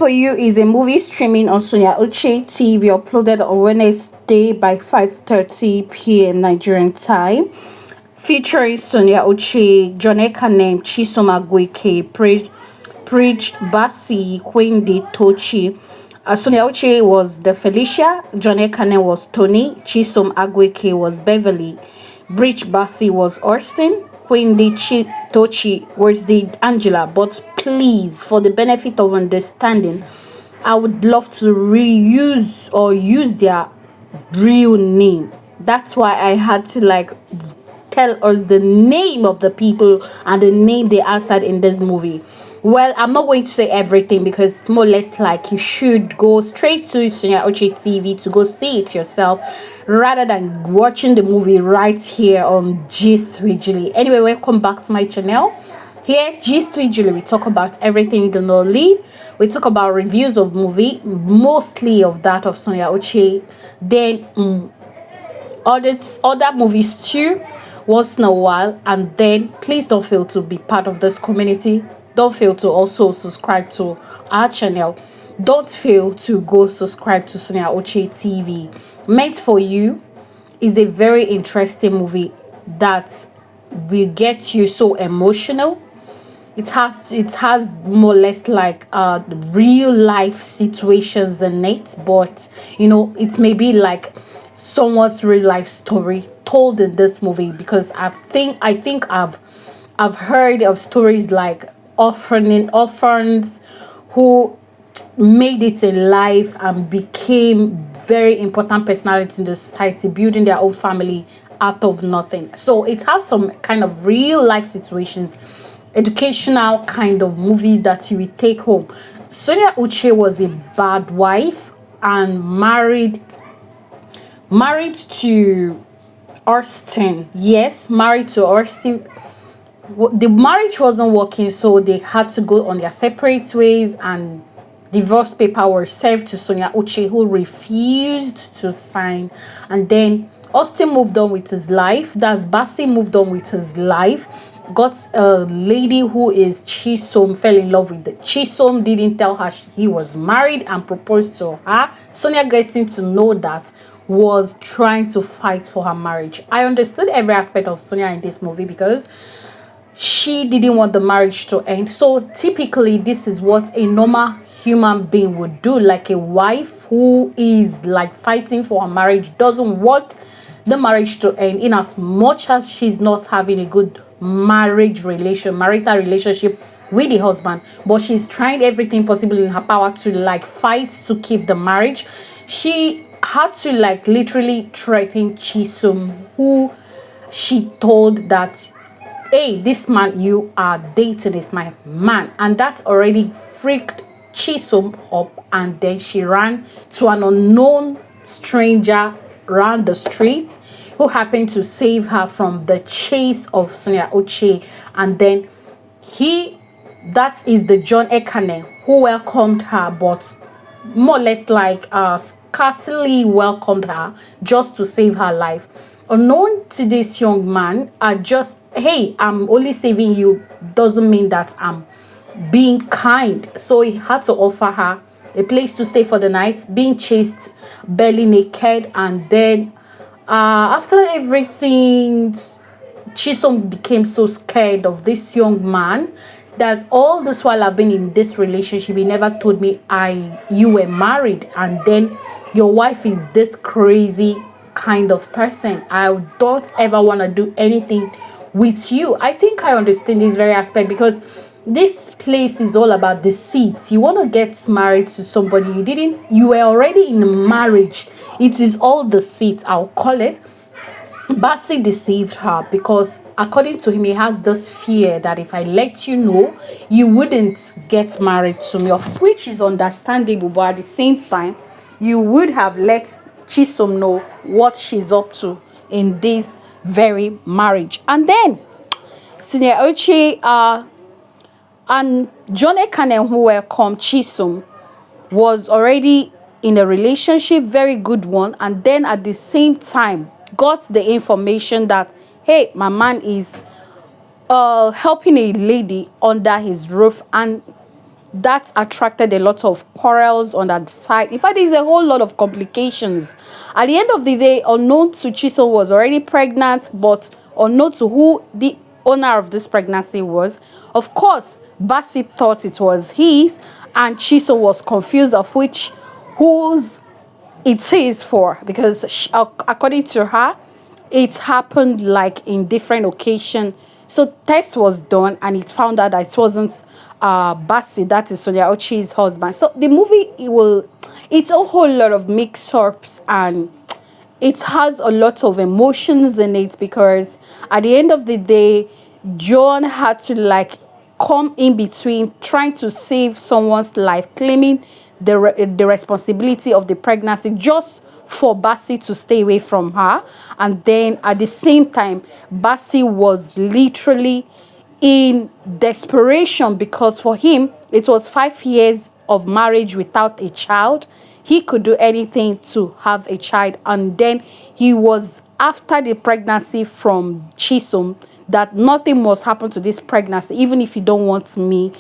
For You is a movie streaming on Sonia Uche TV, uploaded on Wednesday by 5:30 p.m. Nigerian time, featuring Sonia Uche, John Ekanem, CHISOM, Agoawuike, Preach Basi, Quendi Tochi. Sonia Uche was the Felicia, John Ekanem was Tony, CHISOM Agoawuike was Beverly, Bridge Basi was Austin, Quendi Tochi was the Angela. But please, for the benefit of understanding, I would love to reuse or use their real name. That's why I had to tell us the name of the people and the name they answered in this movie. Well, I'm not going to say everything because it's more or less like you should go straight to Sonia Uche TV to go see it yourself rather than watching the movie right here on Gist with Julie. Anyway, welcome back to my channel. Here, Gist with Julie, we talk about everything the Nolly. We talk about reviews of movie, mostly of that of Sonia Uche. Then other movies too once in a while. And then please don't fail to be part of this community. Don't fail to also subscribe to our channel. Don't fail to go subscribe to Sonia Uche TV. Meant for You is a very interesting movie that will get you so emotional. It has more or less like real life situations in it, but it may be like someone's real life story told in this movie, because I think I've heard of stories like orphans who made it in life and became very important personalities in the society, building their own family out of nothing. So it has some kind of real life situations, educational kind of movie that you will take home. Sonia Uche was a bad wife and married to Austin. Yes, married to Austin. The marriage wasn't working, so they had to go on their separate ways, and divorce paper were served to Sonia Uche, who refused to sign. And then Austin moved on with his life. That's Basi moved on with his life, got a lady who is CHISOM, fell in love with the CHISOM, didn't tell her he was married and proposed to her. Sonia, getting to know that, was trying to fight for her marriage. I understood every aspect of Sonia in this movie because she didn't want the marriage to end. So typically this is what a normal human being would do. Like a wife who is like fighting for her marriage doesn't want the marriage to end, in as much as she's not having a good marital relationship with the husband, but she's trying everything possible in her power to fight to keep the marriage. She had to literally threaten CHISOM, who she told that, hey, this man you are dating is my man. And that already freaked CHISOM up, and then she ran to an unknown stranger around the streets who happened to save her from the chase of Sonia Uche. And then that is the John Ekanem, who welcomed her, but more or less scarcely welcomed her just to save her life. Unknown to this young man, just, hey, I'm only saving you doesn't mean that I'm being kind. So he had to offer her a place to stay for the night, being chased barely naked. And then after everything, CHISOM became so scared of this young man that all this while I've been in this relationship, he never told me you were married, and then your wife is this crazy kind of person. I don't ever want to do anything with you. I think I understand this very aspect, because this place is all about deceit. You want to get married to somebody you were already in marriage. It is all deceit, I'll call it. Basi deceived her because, according to him, he has this fear that if I let you know, you wouldn't get married to me, of which is understandable, but at the same time, you would have let CHISOM know what she's up to in this very marriage. And then Sonia Uche and John Ekanem, who welcomed CHISOM, was already in a relationship, very good one, and then at the same time got the information that, hey, my man is helping a lady under his roof, and that attracted a lot of quarrels on that side. In fact, there's a whole lot of complications. At the end of the day, unknown to CHISOM was already pregnant, but unknown to who the owner of this pregnancy was. Of course, Bassey thought it was his, and CHISOM was confused of which whose it is for, because according to her, it happened like in different occasion. So test was done and it found out that it wasn't Bassey, that is Sonia Uche's husband. So the movie, it's a whole lot of mix-ups, and it has a lot of emotions in it, because at the end of the day, John had to like come in between, trying to save someone's life, claiming the responsibility of the pregnancy just for Bassey to stay away from her. And then at the same time, Bassey was literally in desperation, because for him it was 5 years of marriage without a child. He could do anything to have a child, and then he was after the pregnancy from CHISOM, that nothing must happen to this pregnancy, even if you don't want me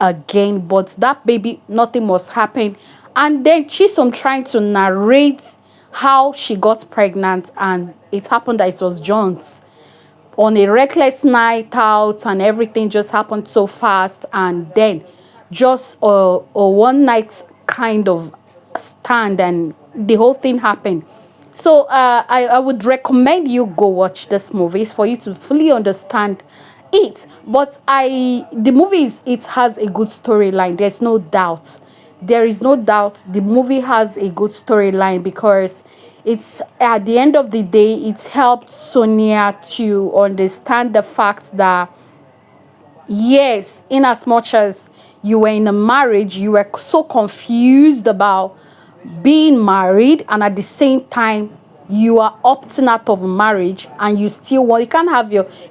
again, but that baby, nothing must happen. And then CHISOM trying to narrate how she got pregnant, and it happened that it was John's on a reckless night out, and everything just happened so fast, and then just a one night kind of stand, and the whole thing happened. So I would recommend you go watch this movies for you to fully understand it. But the movies, it has a good storyline. There's no doubt. There is no doubt the movie has a good storyline, because it's at the end of the day, it helped Sonia to understand the fact that yes, in as much as you were in a marriage, you were so confused about being married, and at the same time you are opting out of marriage, and you still want, you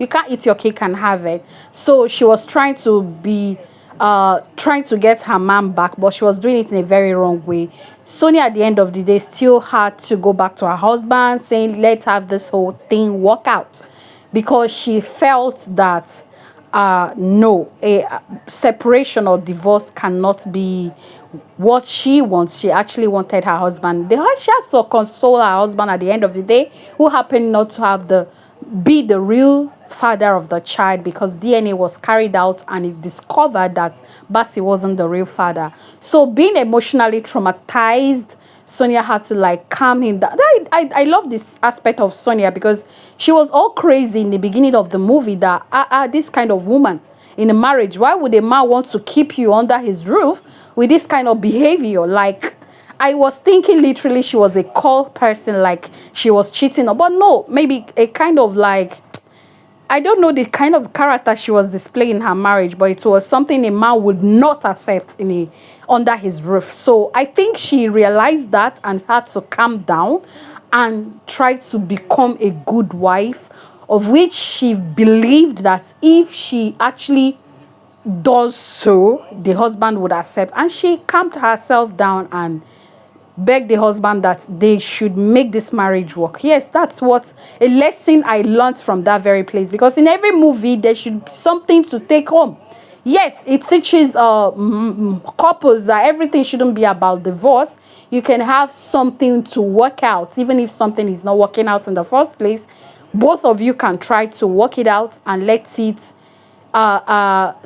can't eat your cake and have it. So she was trying to be trying to get her man back, but she was doing it in a very wrong way. Sonia at the end of the day still had to go back to her husband, saying let's have this whole thing work out, because she felt that no, a separation or divorce cannot be what she wants. She actually wanted her husband. She has to console her husband at the end of the day, who happened not to have be the real father of the child, because DNA was carried out and it discovered that Bassey wasn't the real father. So being emotionally traumatized, Sonia had to like calm him down. I love this aspect of Sonia, because she was all crazy in the beginning of the movie that this kind of woman in a marriage, why would a man want to keep you under his roof with this kind of behavior? Like, I was thinking literally she was a cold person, like she was cheating, but no, maybe a kind of like, I don't know the kind of character she was displaying in her marriage, but it was something a man would not accept under his roof. So I think she realized that and had to calm down and try to become a good wife, of which she believed that if she actually does so, the husband would accept. And she calmed herself down and beg the husband that they should make this marriage work. Yes, that's what a lesson I learned from that very place, because in every movie there should be something to take home. Yes, it teaches couples that everything shouldn't be about divorce. You can have something to work out, even if something is not working out in the first place. Both of you can try to work it out and let it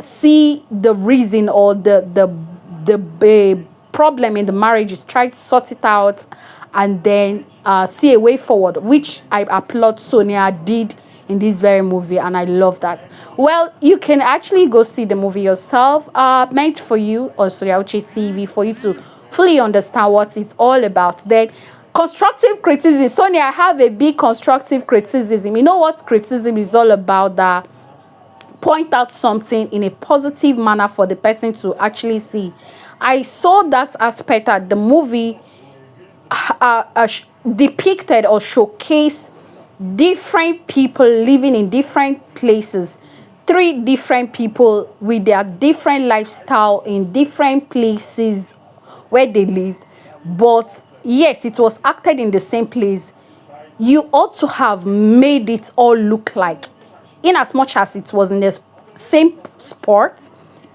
see the reason or the problem in the marriage, is try to sort it out and then see a way forward, which I applaud Sonia did in this very movie, and I love that. Well, you can actually go see the movie yourself, meant for you on Sonia Uche TV, for you to fully understand what it's all about. Then constructive criticism. Sonia, I have a big constructive criticism. You know what criticism is all about? That point out something in a positive manner for the person to actually see. I saw that aspect at the movie depicted or showcased different people living in different places, 3 different people with their different lifestyle in different places where they lived. But yes, it was acted in the same place. You ought to have made it all look like, in as much as it was in the same sport,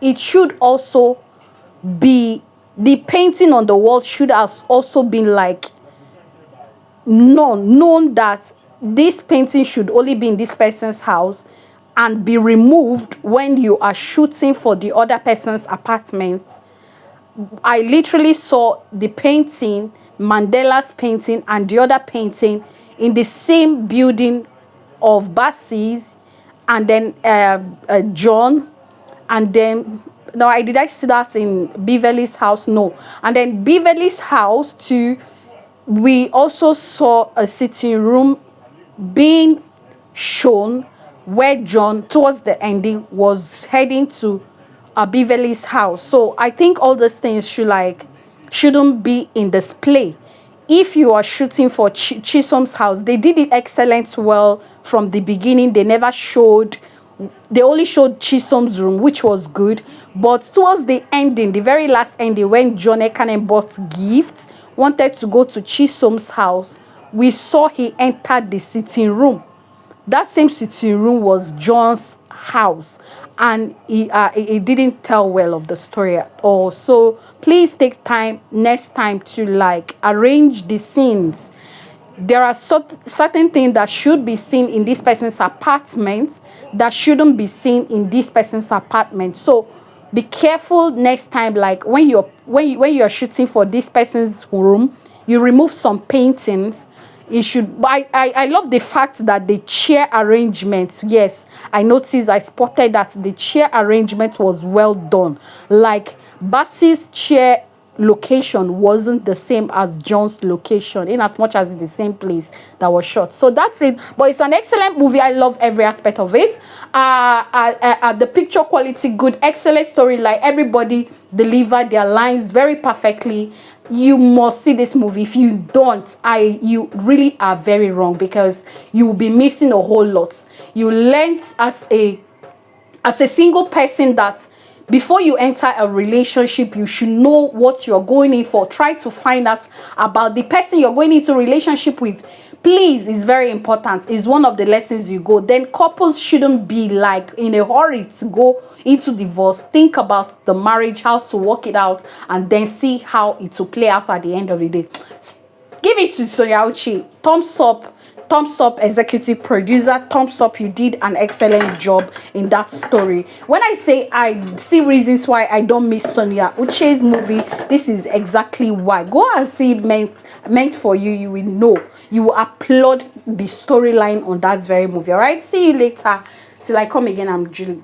it should also be, the painting on the wall should have also been like known that this painting should only be in this person's house and be removed when you are shooting for the other person's apartment. I literally saw the painting, Mandela's painting, and the other painting in the same building of Bassie's, and then John, and then no, did I see that in Beverly's house? No. And then Beverly's house too, we also saw a sitting room being shown where John, towards the ending, was heading to Beverly's house. So I think all those things shouldn't be in display. If you are shooting for CHISOM's house, they did it excellent well from the beginning. They never showed, they only showed CHISOM's room, which was good. But towards the ending, the very last ending, when John Ekanem bought gifts, wanted to go to CHISOM's house, we saw he entered the sitting room. That same sitting room was John's house, and he didn't tell well of the story at all. So please take time next time to like arrange the scenes. There are certain things that should be seen in this person's apartment that shouldn't be seen in this person's apartment. So be careful next time, like when you're shooting for this person's room, you remove some paintings. It should, I love the fact that the chair arrangement, yes, I noticed, I spotted that the chair arrangement was well done. Like Bassie's chair location wasn't the same as John's location, in as much as it's the same place that was shot. So that's it. But it's an excellent movie. I love every aspect of it. The picture quality good, excellent story. Like everybody delivered their lines very perfectly. You must see this movie. If you don't, you really are very wrong, because you will be missing a whole lot. You learned as a single person that before you enter a relationship, you should know what you're going in for. Try to find out about the person you're going into a relationship with. Please, it's very important. It's one of the lessons you go. Then couples shouldn't be like in a hurry to go into divorce. Think about the marriage, how to work it out, and then see how it will play out at the end of the day. Give it to Sonia Uche. Thumbs up, executive producer. Thumbs up, you did an excellent job in that story. When I say I see reasons why I don't miss Sonia Uche's movie, this is exactly why. Go and see meant for you. You will know. You will applaud the storyline on that very movie. All right, see you later. Till I come again, I'm Julie.